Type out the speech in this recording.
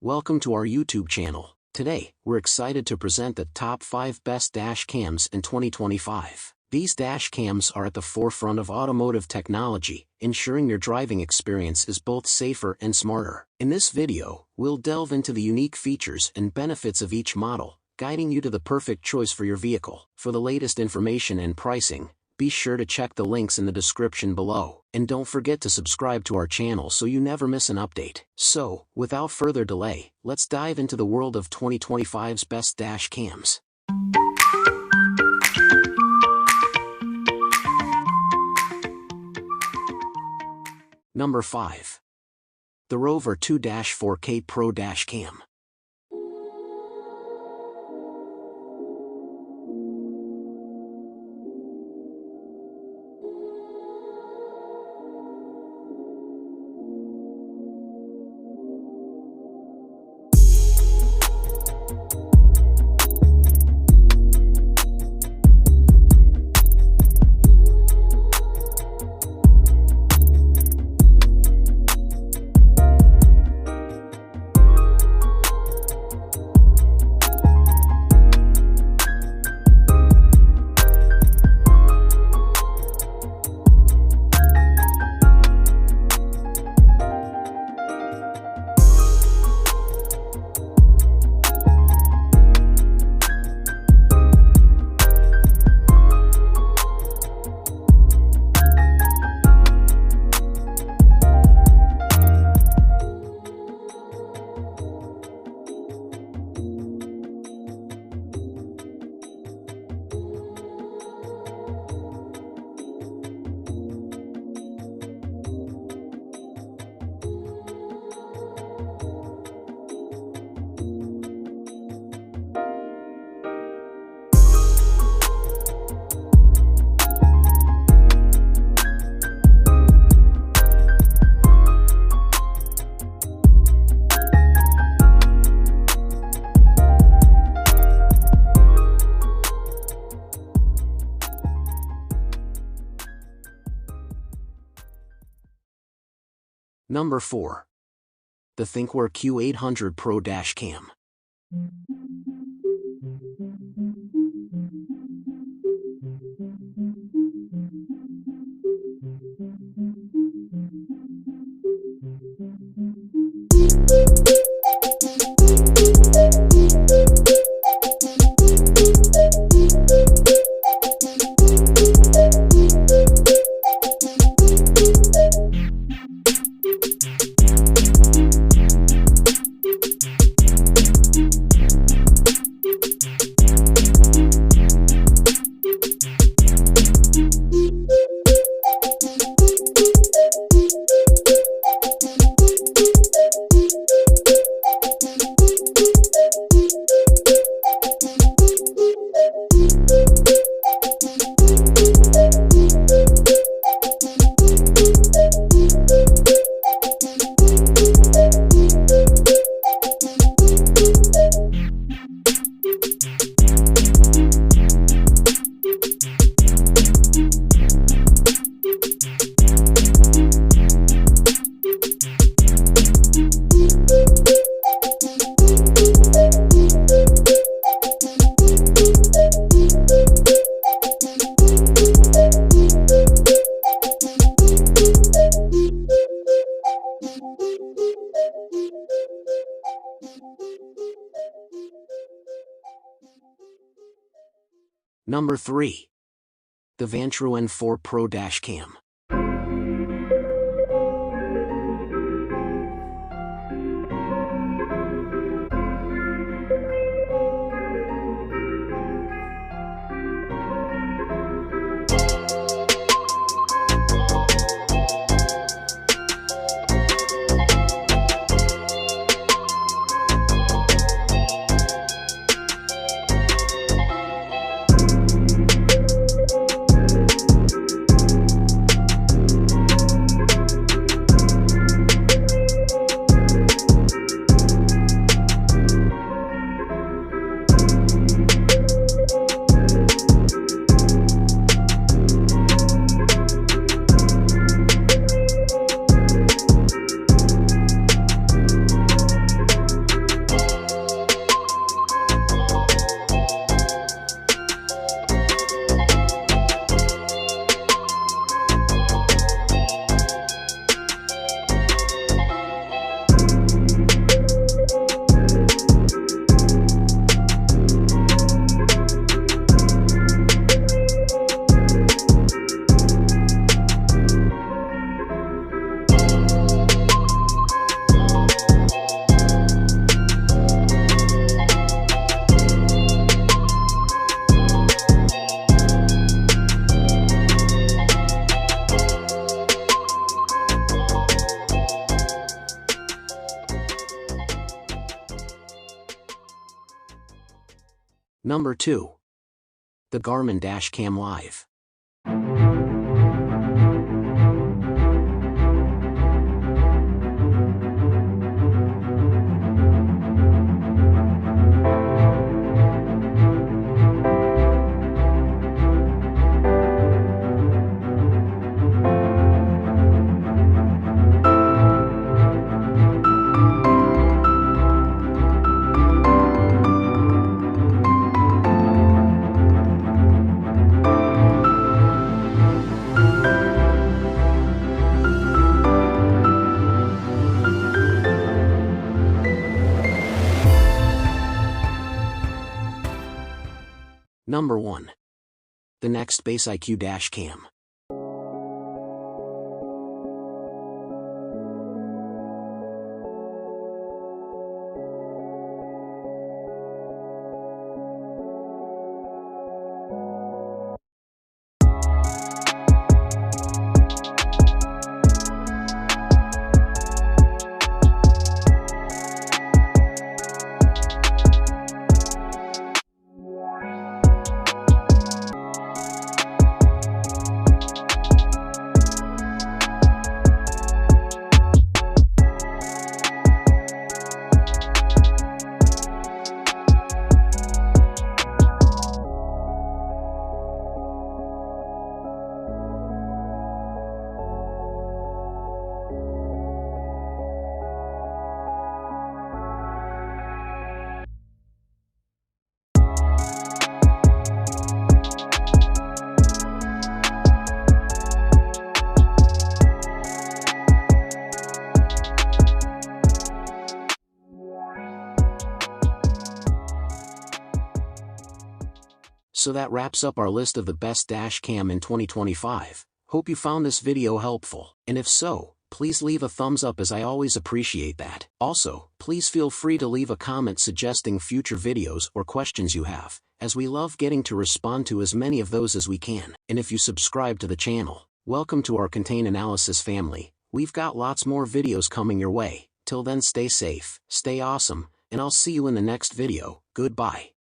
Welcome to our YouTube channel. Today, we're excited to present the top 5 best dash cams in 2025. These dash cams are at the forefront of automotive technology, ensuring your driving experience is both safer and smarter. In this video, we'll delve into the unique features and benefits of each model, guiding you to the perfect choice for your vehicle. For the latest information and pricing, be sure to check the links in the description below. And don't forget to subscribe to our channel so you never miss an update. So, without further delay, let's dive into the world of 2025's best dash cams. Number 5. The Rove 2-4K Pro Dash Cam. Number 4. The Thinkware Q800 Pro Dash Cam. Number 3. The Vantrue N4 Pro Dash Cam. Number 2. The Garmin Dashcam Live. Number 1. The Nextbase IQ Dashcam. So that wraps up our list of the best dash cam in 2025. Hope you found this video helpful, and if so, please leave a thumbs up as I always appreciate that. Also, please feel free to leave a comment suggesting future videos or questions you have, as we love getting to respond to as many of those as we can. And if you subscribe to the channel, welcome to our content analysis family. We've got lots more videos coming your way. Till then, stay safe, stay awesome, and I'll see you in the next video. Goodbye.